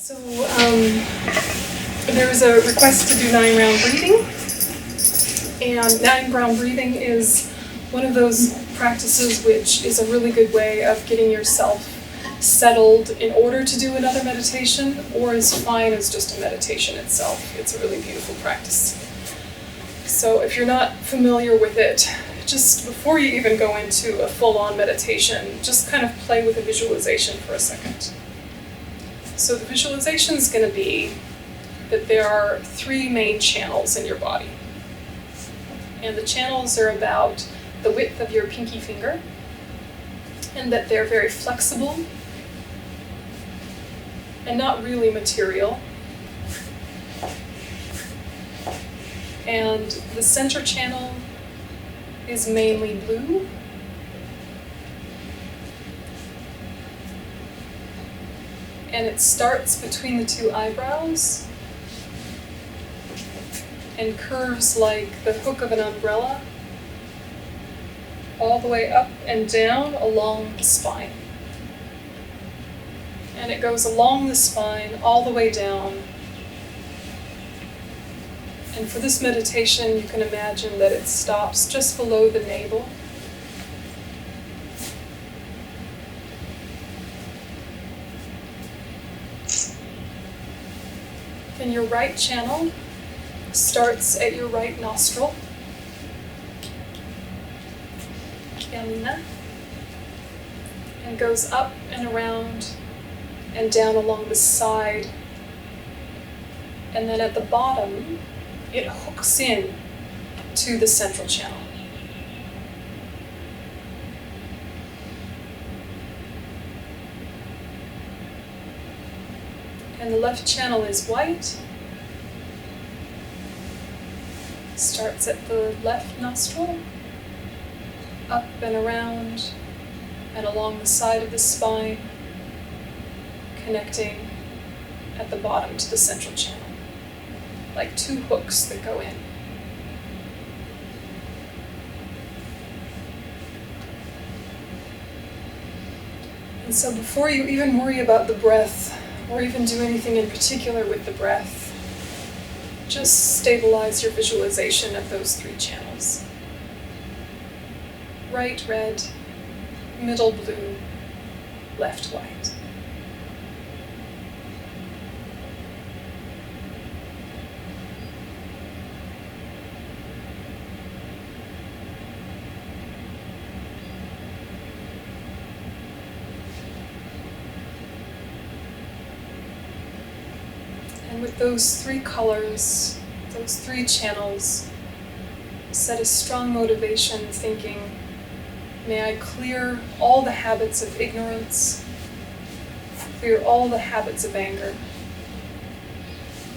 So there was a request to do 9-round breathing, and 9-round breathing is one of those practices which is a really good way of getting yourself settled in order to do another meditation, or as fine as just a meditation itself. It's a really beautiful practice. So if you're not familiar with it, just before you even go into a full-on meditation, just kind of play with a visualization for a second. So the visualization is going to be that there are 3 main channels in your body. And the channels are about the width of your pinky finger, and that they're very flexible and not really material. And the center channel is mainly blue. And it starts between the 2 eyebrows and curves like the hook of an umbrella all the way up and down along the spine. And it goes along the spine all the way down. And for this meditation, you can imagine that it stops just below the navel. Then your right channel starts at your right nostril, and goes up and around and down along the side. And then at the bottom, it hooks in to the central channel. And the left channel is white. Starts at the left nostril, up and around and along the side of the spine, connecting at the bottom to the central channel, like 2 hooks that go in. And so before you even worry about the breath, or even do anything in particular with the breath, just stabilize your visualization of those 3 channels. Right red, middle blue, left white. And with those 3 colors, those 3 channels, set a strong motivation thinking, may I clear all the habits of ignorance, clear all the habits of anger,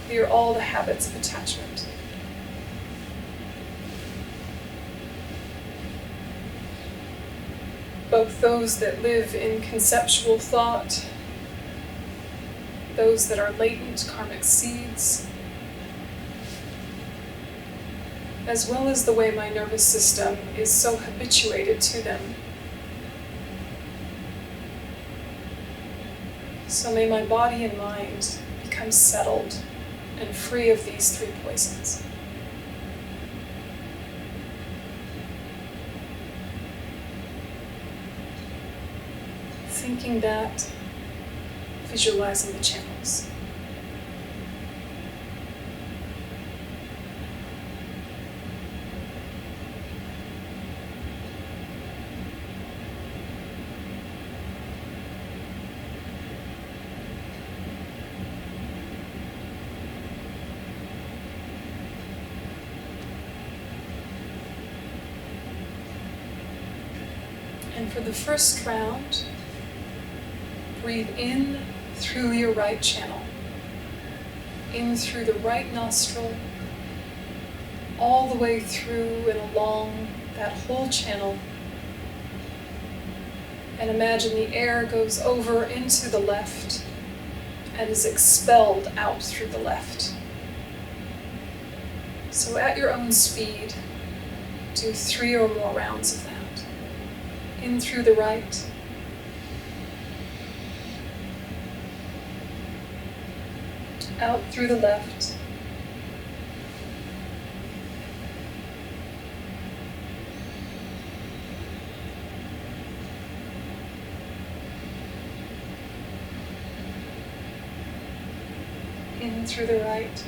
clear all the habits of attachment. Both those that live in conceptual thought, those that are latent karmic seeds, as well as the way my nervous system is so habituated to them. So may my body and mind become settled and free of these 3 poisons. Thinking that, visualizing the channels. And for the first round, breathe in through your right channel, in through the right nostril, all the way through and along that whole channel. And imagine the air goes over into the left and is expelled out through the left. So at your own speed, do 3 or more rounds of that. In through the right, Out through the left. In through the right.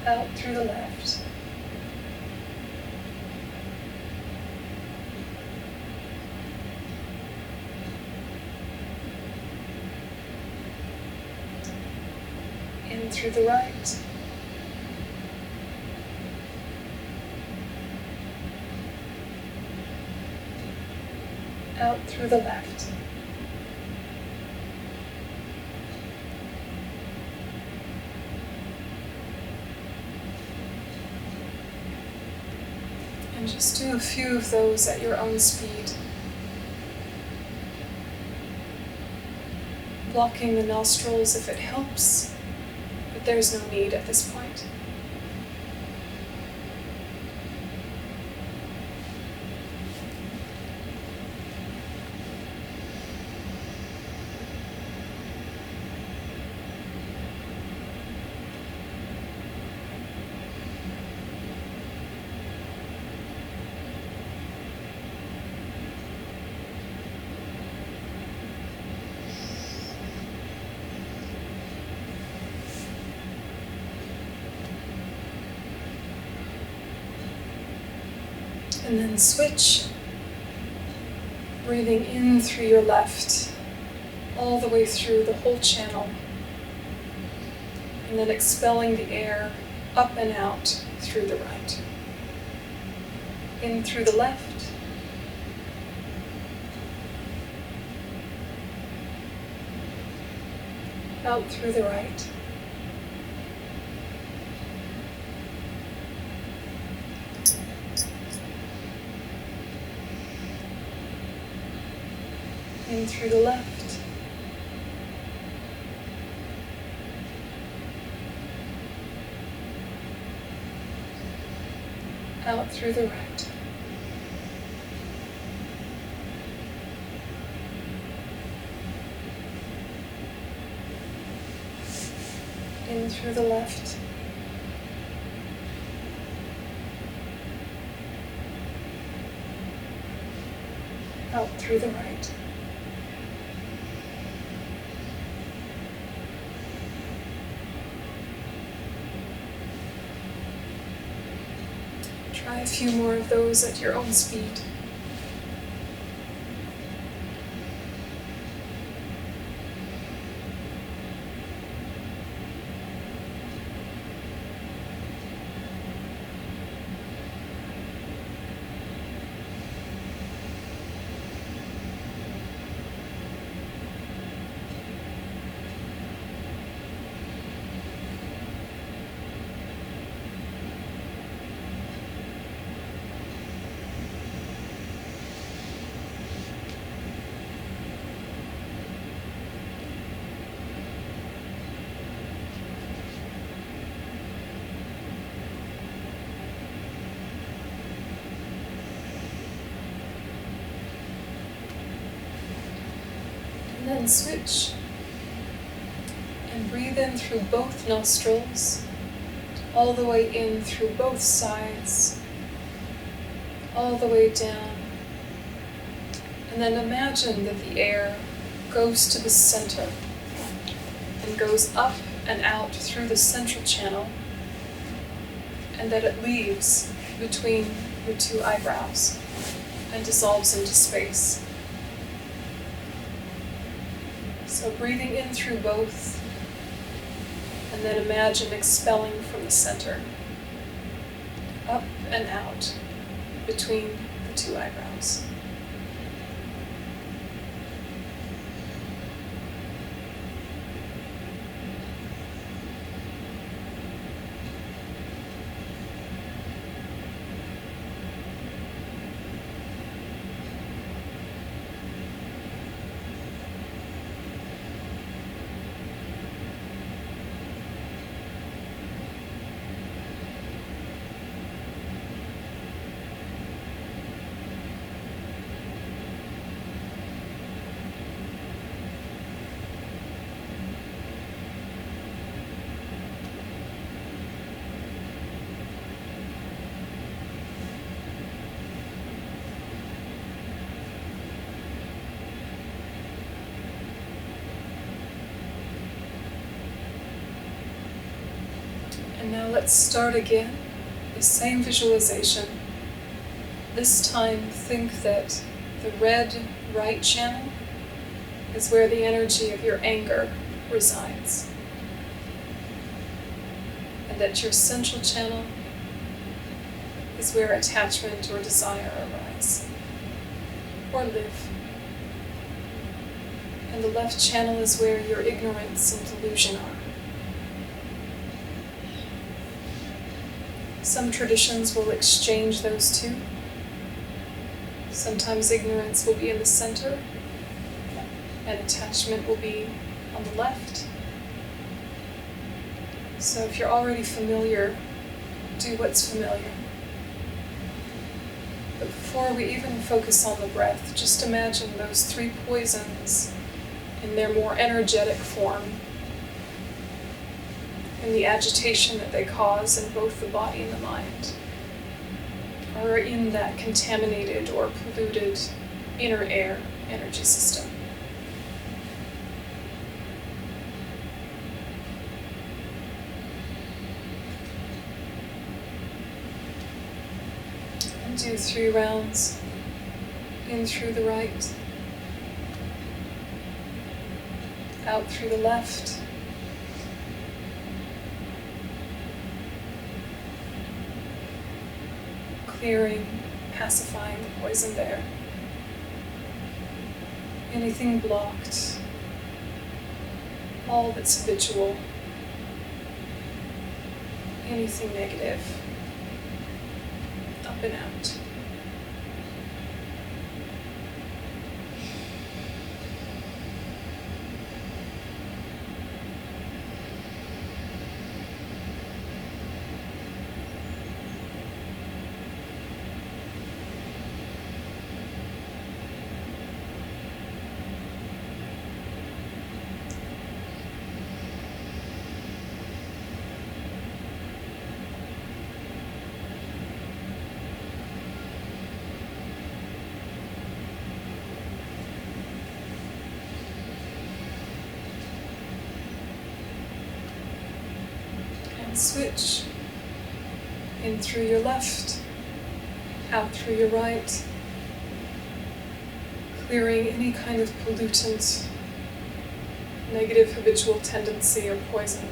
Out through the left. In through the right. Out through the left. And just do a few of those at your own speed. Blocking the nostrils if it helps, but there's no need at this point. And then switch, breathing in through your left, all the way through the whole channel, and then expelling the air up and out through the right. In through the left, out through the right. In through the left, out through the right. In through the left, out through the right. Try a few more of those at your own speed. And then switch and breathe in through both nostrils, all the way in through both sides, all the way down. And then imagine that the air goes to the center and goes up and out through the central channel, and that it leaves between your two eyebrows and dissolves into space. So breathing in through both, and then imagine expelling from the center, up and out between the two eyebrows. And now let's start again, the same visualization. This time think that the red right channel is where the energy of your anger resides. And that your central channel is where attachment or desire arise, or live. And the left channel is where your ignorance and delusion are. Some traditions will exchange those two. Sometimes ignorance will be in the center, and attachment will be on the left. So if you're already familiar, do what's familiar. But before we even focus on the breath, just imagine those three poisons in their more energetic form, and the agitation that they cause in both the body and the mind, or in that contaminated or polluted inner air energy system. And do 3 rounds, in through the right, out through the left, clearing, pacifying the poison there. Anything blocked, all that's habitual, anything negative, up and out. Switch in through your left, out through your right, clearing any kind of pollutant, negative habitual tendency or poison.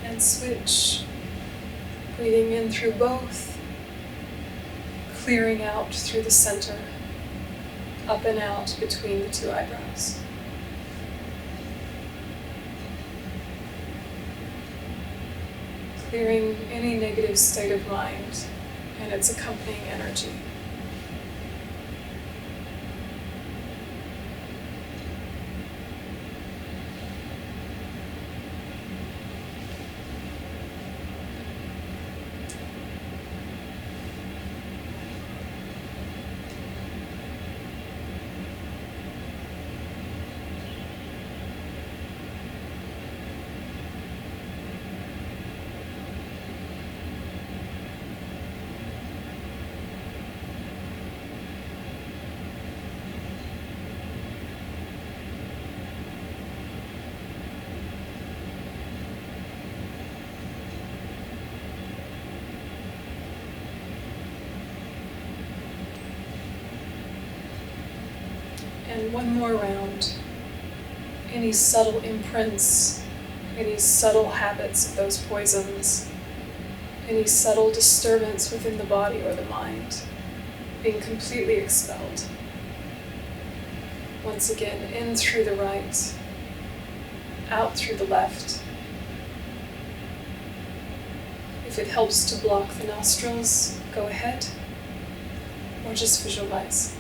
And switch, breathing in through both, clearing out through the center, up and out between the 2 eyebrows. Clearing any negative state of mind and its accompanying energy. And one more round. Any subtle imprints, any subtle habits of those poisons, any subtle disturbance within the body or the mind being completely expelled. Once again, in through the right, out through the left. If it helps to block the nostrils, go ahead, or just visualize.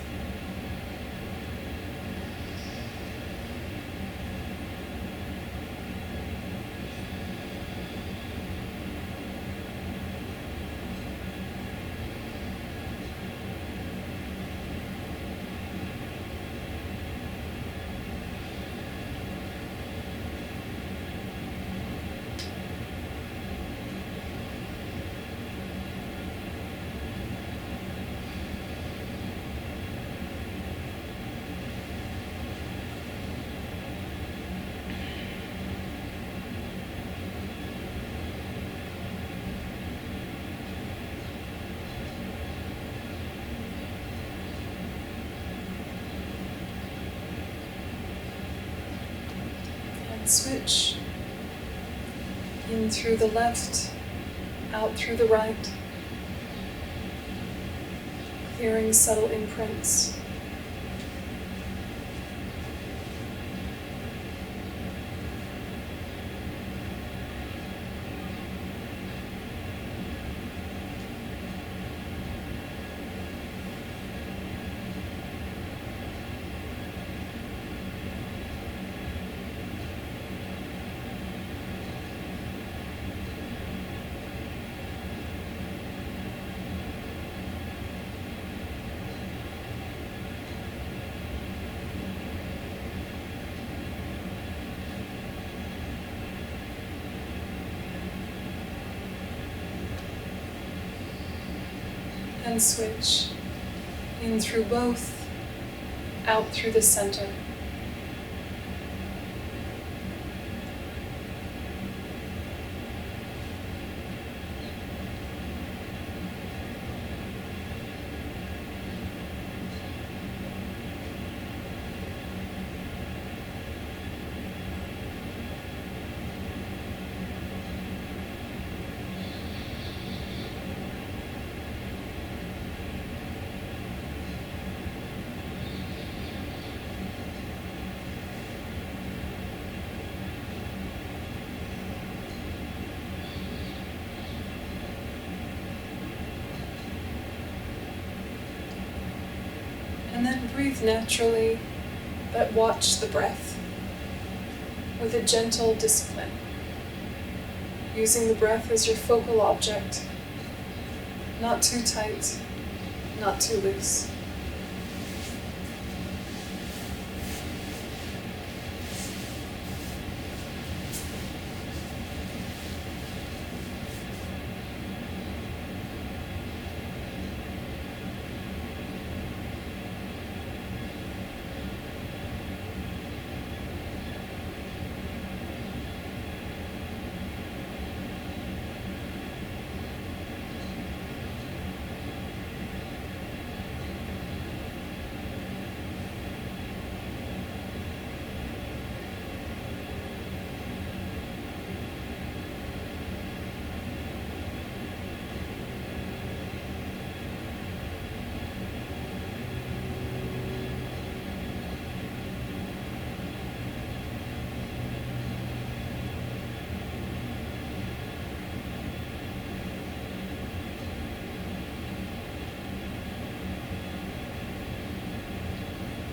Switch in through the left, out through the right, clearing subtle imprints. And switch in through both, out through the center. And then breathe naturally, but watch the breath with a gentle discipline, using the breath as your focal object, not too tight, not too loose.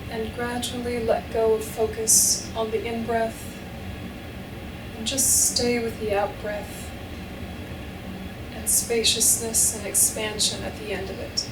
And gradually let go of focus on the in-breath and just stay with the out-breath and spaciousness and expansion at the end of it.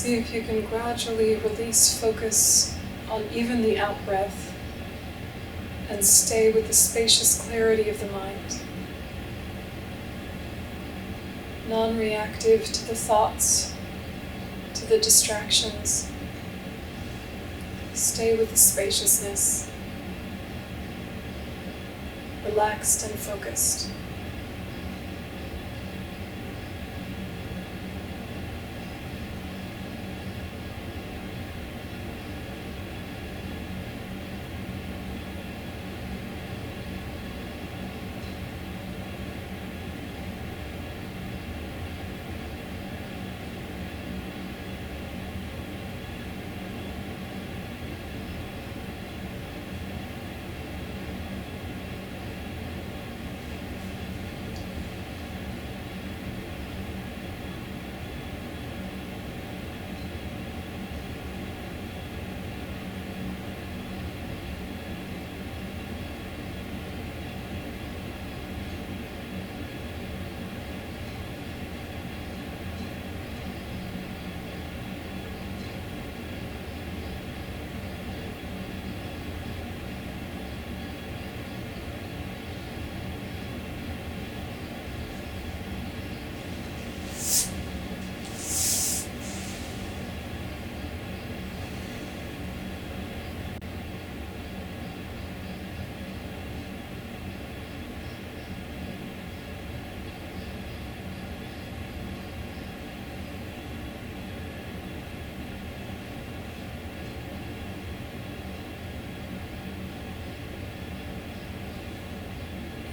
See if you can gradually release focus on even the out-breath and stay with the spacious clarity of the mind, non-reactive to the thoughts, to the distractions. Stay with the spaciousness, relaxed and focused.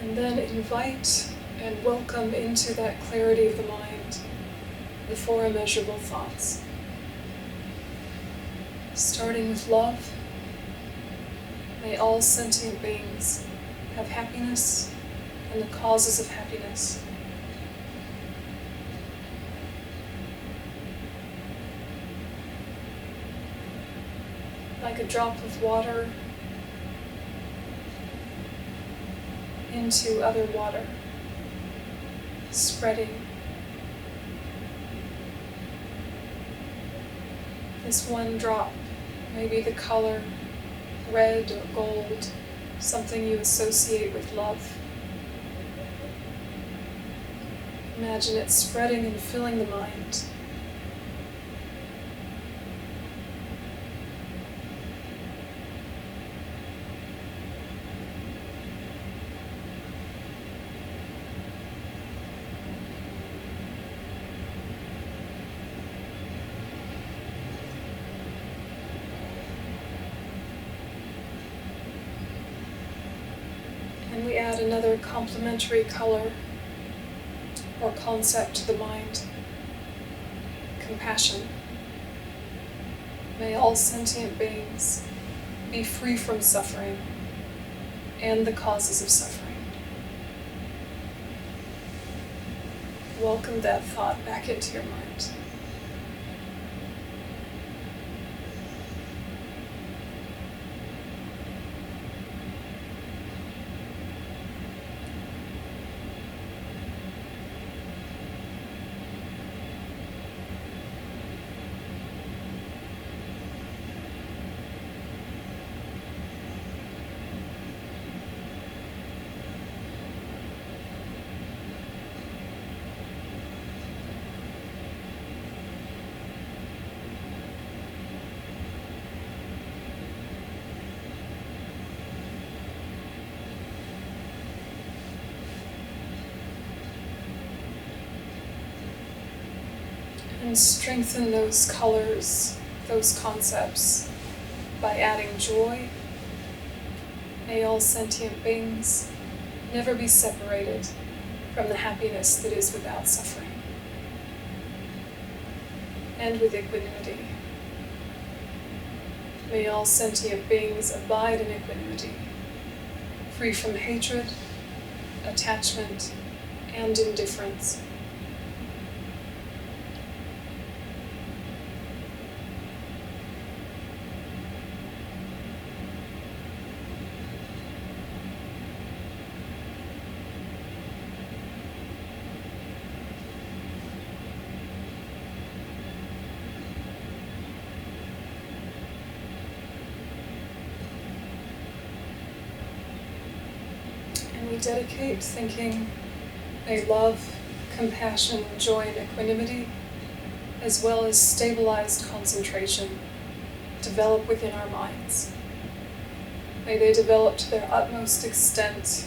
And then invite and welcome into that clarity of the mind the four immeasurable thoughts. Starting with love, may all sentient beings have happiness and the causes of happiness. Like a drop of water into other water, spreading. This one drop may be the color red or gold, something you associate with love. Imagine it spreading and filling the mind. And we add another complementary color or concept to the mind. Compassion. May all sentient beings be free from suffering and the causes of suffering. Welcome that thought back into your mind. And strengthen those colors, those concepts, by adding joy. May all sentient beings never be separated from the happiness that is without suffering. And with equanimity. May all sentient beings abide in equanimity, free from hatred, attachment, and indifference. and we dedicate thinking, may love, compassion, joy, and equanimity, as well as stabilized concentration, develop within our minds. May they develop to their utmost extent,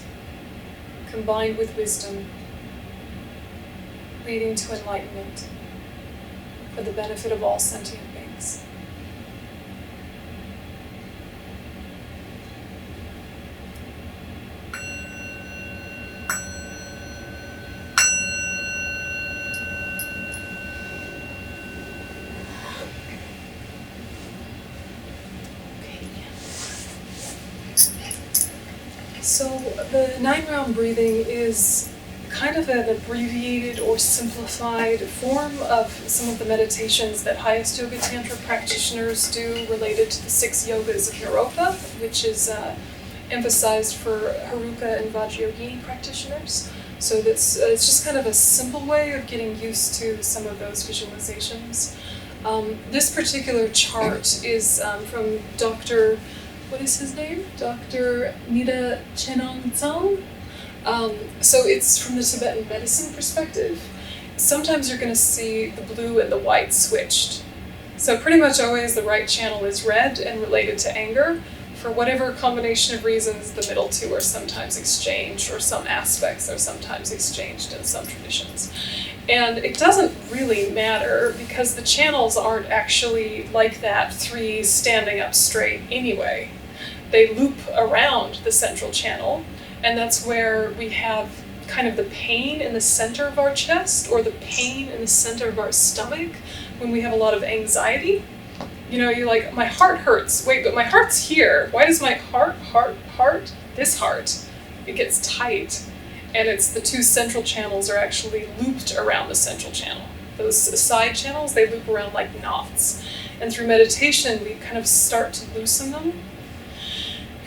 combined with wisdom, leading to enlightenment for the benefit of all sentient beings. So the 9-round breathing is kind of an abbreviated or simplified form of some of the meditations that highest yoga tantra practitioners do related to the 6 yogas of Naropa, which is emphasized for Haruka and Vajrayogini practitioners. So that's it's just kind of a simple way of getting used to some of those visualizations. This particular chart is from Dr. What is his name? Dr. Nida Chenongtsang. So it's from the Tibetan medicine perspective. Sometimes you're going to see the blue and the white switched. So pretty much always the right channel is red and related to anger. For whatever combination of reasons, the middle two are sometimes exchanged, or some aspects are sometimes exchanged in some traditions. And it doesn't really matter because the channels aren't actually like that 3 standing up straight anyway. They loop around the central channel, and that's where we have kind of the pain in the center of our chest or the pain in the center of our stomach when we have a lot of anxiety. You know, you're like, my heart hurts. Wait, but my heart's here. Why does my heart, this heart, it gets tight. And it's the 2 central channels are actually looped around the central channel. Those side channels, they loop around like knots. And through meditation, we kind of start to loosen them.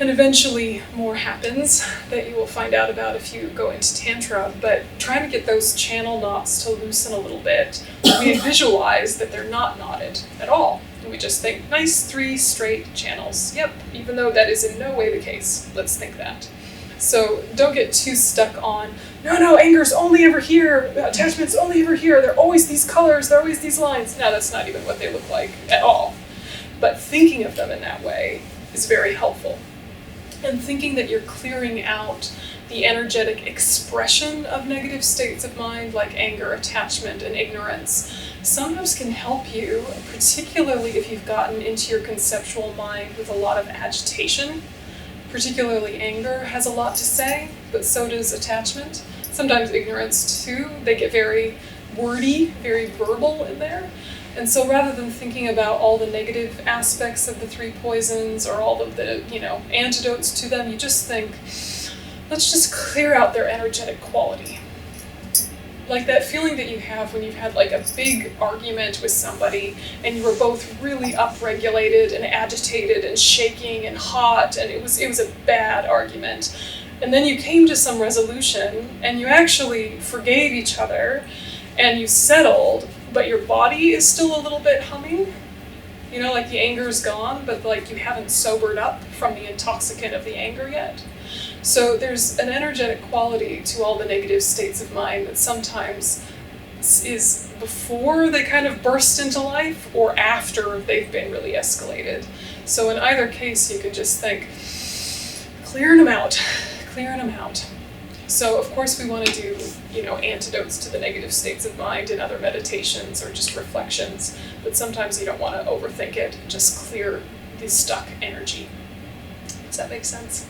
And eventually more happens that you will find out about if you go into Tantra, but trying to get those channel knots to loosen a little bit, we visualize that they're not knotted at all. And we just think, nice 3 straight channels. Yep, even though that is in no way the case. Let's think that. So don't get too stuck on, no, anger's only ever here, attachment's only ever here, there are always these colors, there are always these lines. No, that's not even what they look like at all. But thinking of them in that way is very helpful. And thinking that you're clearing out the energetic expression of negative states of mind like anger, attachment, and ignorance sometimes can help you, particularly if you've gotten into your conceptual mind with a lot of agitation. Particularly anger has a lot to say, but so does attachment. Sometimes ignorance too. They get very wordy, very verbal in there. And so rather than thinking about all the negative aspects of the 3 poisons or all of the, antidotes to them, you just think, let's just clear out their energetic quality. Like that feeling that you have when you've had like a big argument with somebody and you were both really upregulated and agitated and shaking and hot, and it was a bad argument. And then you came to some resolution and you actually forgave each other and you settled, but your body is still a little bit humming. Like the anger's gone, but like you haven't sobered up from the intoxicant of the anger yet. So there's an energetic quality to all the negative states of mind that sometimes is before they kind of burst into life or after they've been really escalated. So in either case, you can just think, clearing them out. So of course we want to do, antidotes to the negative states of mind in other meditations or just reflections, but sometimes you don't want to overthink it, just clear the stuck energy. Does that make sense?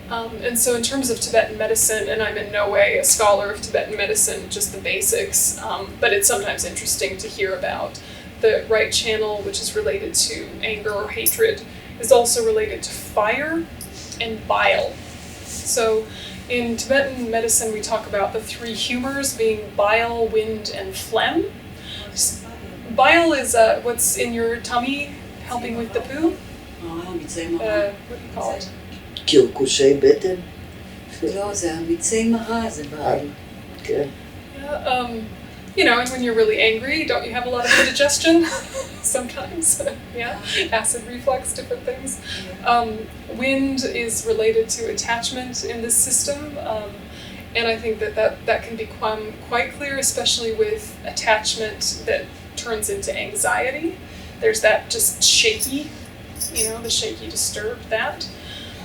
And so in terms of Tibetan medicine, and I'm in no way a scholar of Tibetan medicine, just the basics, but it's sometimes interesting to hear about the right channel, which is related to anger or hatred, is also related to fire and bile. So in Tibetan medicine, we talk about the 3 humors being bile, wind, and phlegm. Bile is what's in your tummy, helping with the poo. What do you call it? קרקושי בטן? לא, זה המיצי מרה, זה בעל. כן. And when you're really angry, don't you have a lot of indigestion? Sometimes, yeah, acid reflux, different things. Wind is related to attachment in this system, and I think that can become quite clear, especially with attachment that turns into anxiety. There's that just shaky, the shaky, disturbed, that.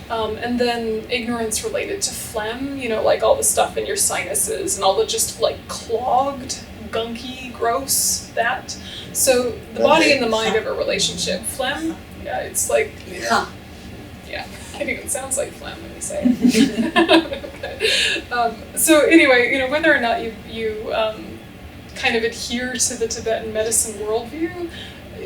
And then ignorance related to phlegm, like all the stuff in your sinuses and all the just like clogged, gunky, gross, that. So the body and the mind have a relationship. Phlegm, yeah, it's like, yeah, it even sounds like phlegm when you say it. Okay. So anyway, whether or not you kind of adhere to the Tibetan medicine worldview,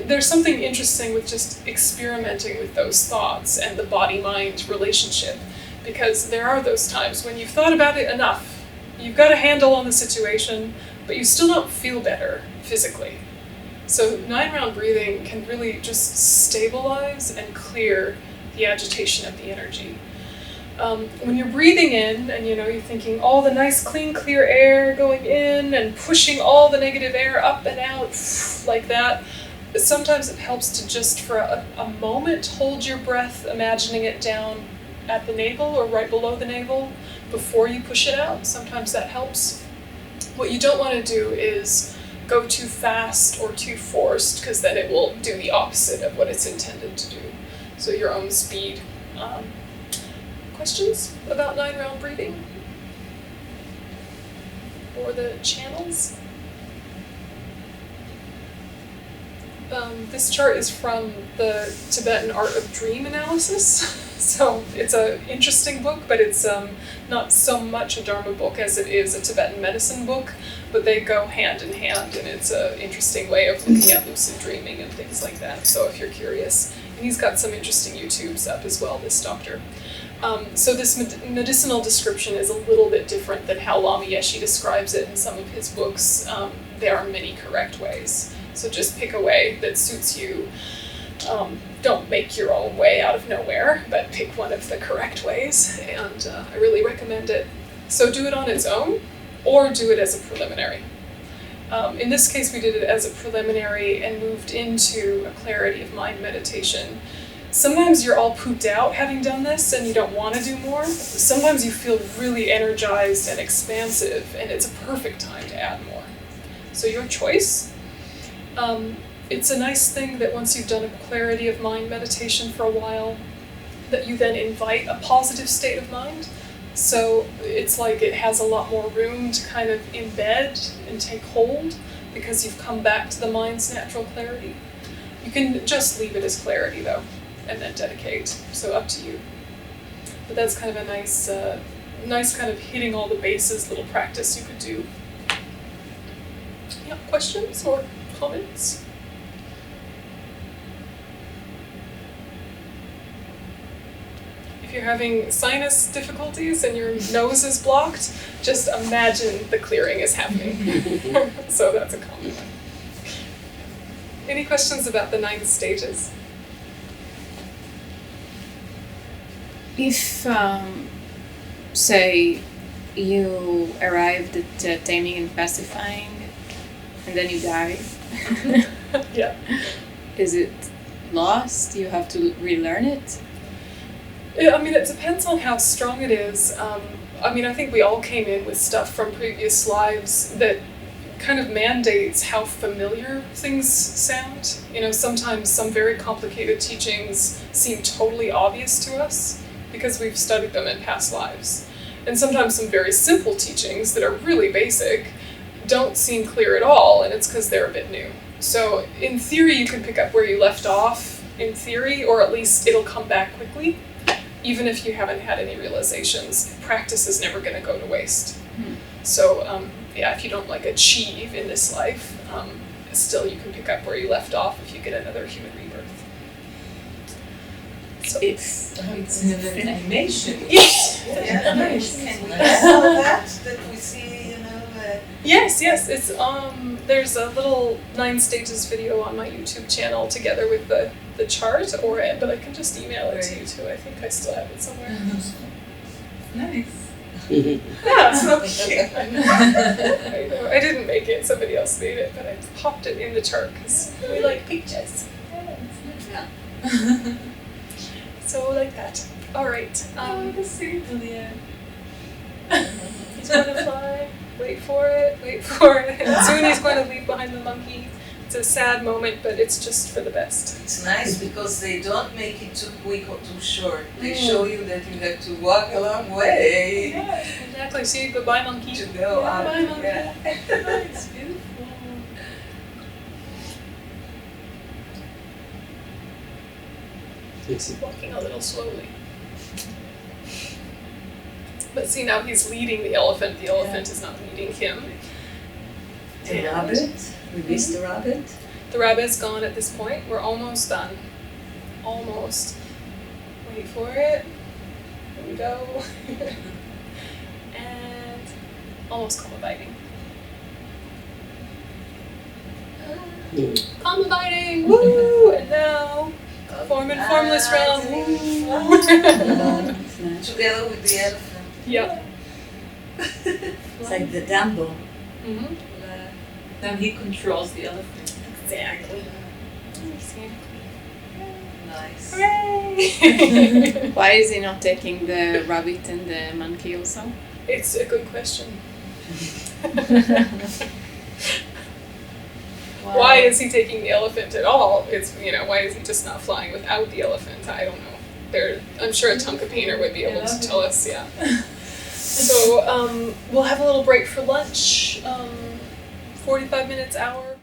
there's something interesting with just experimenting with those thoughts and the body-mind relationship, because there are those times when you've thought about it enough, you've got a handle on the situation, but you still don't feel better physically. So 9-round breathing can really just stabilize and clear the agitation of the energy. When you're breathing in and you're thinking all the nice clean clear air going in and pushing all the negative air up and out like that, sometimes it helps to just for a moment hold your breath, imagining it down at the navel or right below the navel before you push it out. Sometimes that helps. What you don't want to do is go too fast or too forced, because then it will do the opposite of what it's intended to do. So your own speed. Questions about 9-round breathing? Or the channels? This chart is from the Tibetan Art of Dream Analysis. So it's an interesting book, but it's not so much a Dharma book as it is a Tibetan medicine book, but they go hand in hand, and it's an interesting way of looking at lucid dreaming and things like that, so if you're curious. And he's got some interesting YouTubes up as well, this doctor. So this medicinal description is a little bit different than how Lama Yeshe describes it in some of his books. There are many correct ways. So just pick a way that suits you. Don't make your own way out of nowhere, but pick one of the correct ways, and I really recommend it. So do it on its own, or do it as a preliminary. In this case, we did it as a preliminary and moved into a clarity of mind meditation. Sometimes you're all pooped out having done this and you don't want to do more. Sometimes you feel really energized and expansive, and it's a perfect time to add more. So your choice. It's a nice thing that once you've done a clarity of mind meditation for a while, that you then invite a positive state of mind. So it's like it has a lot more room to kind of embed and take hold, because you've come back to the mind's natural clarity. You can just leave it as clarity though, and then dedicate, so up to you. But that's kind of a nice kind of hitting all the bases little practice you could do. Yeah, questions or comments? If you're having sinus difficulties and your nose is blocked, just imagine the clearing is happening. So that's a common one. Any questions about the 9 stages? If, say, you arrived at taming and pacifying, and then you die, Yeah. is it lost? You have to relearn it? I mean, it depends on how strong it is. I think we all came in with stuff from previous lives that kind of mandates how familiar things sound. Sometimes some very complicated teachings seem totally obvious to us because we've studied them in past lives. And sometimes some very simple teachings that are really basic don't seem clear at all, and it's because they're a bit new. So in theory, you can pick up where you left off, in theory, or at least it'll come back quickly. Even if you haven't had any realizations, practice is never going to go to waste. So, if you don't achieve in this life, still you can pick up where you left off if you get another human rebirth. So, It's an animation. yes, Can we saw that we see, yes. It's there's a little 9 stages video on my YouTube channel together with the chart, but I can just email it to you too. I think I still have it somewhere. Nice. Yeah, so cute. I know. I didn't make it, somebody else made it, but I popped it in the chart because we like pictures. So like that. Alright. see Juliet. He's gonna fly. Wait for it, wait for it. And soon he's going to leave behind the monkey. It's a sad moment, but it's just for the best. It's nice because they don't make it too quick or too short. They show you that you have to walk a long way Yeah, exactly. See, goodbye monkey. to go up. Bye monkey. Yeah. It's beautiful. He's walking a little slowly. But see, now he's leading the elephant. The elephant is not leading him. The rabbit? We missed the rabbit? The rabbit's gone at this point. We're almost done. Almost. Wait for it. Here we go. And almost comma biting. Comma biting! Woo! And now, form and formless realm. Woo! Together with the elephant. Yep. It's like the Dumbo. Mm-hmm. Then he controls the elephant. Exactly. Nice. Hooray! Why is he not taking the rabbit and the monkey also? It's a good question. Why is he taking the elephant at all? It's, why is he just not flying without the elephant? I don't know. I'm sure a Tonka painter would be able to tell us, yeah. So we'll have a little break for lunch, 45 minutes, hour.